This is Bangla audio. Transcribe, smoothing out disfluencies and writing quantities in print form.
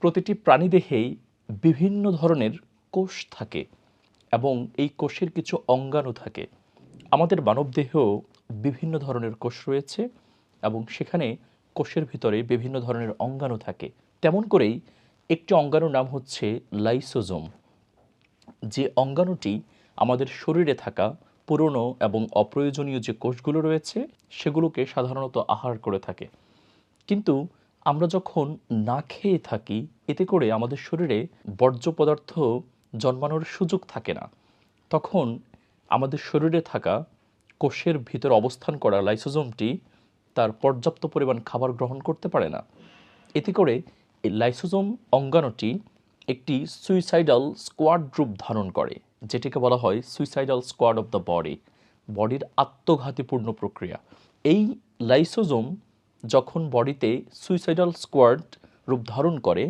প্রতিটি প্রাণীদেহেই বিভিন্ন ধরনের কোষ থাকে এবং এই কোষের কিছু অঙ্গাণু থাকে। আমাদের মানবদেহেও বিভিন্ন ধরনের কোষ রয়েছে এবং সেখানে কোষের ভিতরে বিভিন্ন ধরনের অঙ্গাণু থাকে। তেমন করেই একটি অঙ্গাণুর নাম হচ্ছে লাইসোজোম। যে অঙ্গাণুটি আমাদের শরীরে থাকা পুরনো এবং অপ্রয়োজনীয় যে কোষগুলো রয়েছে সেগুলোকে সাধারণত আহার করে থাকে। কিন্তু আমরা যখন না খেয়ে থাকি এতে করে আমাদের শরীরে বর্জ্য পদার্থ জন্মানোর সুযোগ থাকে না। তখন আমাদের শরীরে থাকা কোষের ভিতর অবস্থান করা লাইসোজোমটি তার পর্যাপ্ত পরিমাণ খাবার গ্রহণ করতে পারে না। এতে করে এই লাইসোজোম অঙ্গাণুটি একটি সুইসাইডাল স্কোয়াড রূপ ধারণ করে, যেটিকে বলা হয় suicidal squad of the body, বডির আত্মঘাতীপূর্ণ প্রক্রিয়া। এই লাইসোজোম যখন বডিতে সুইসাইডাল স্কোয়াড রূপ ধারণ করে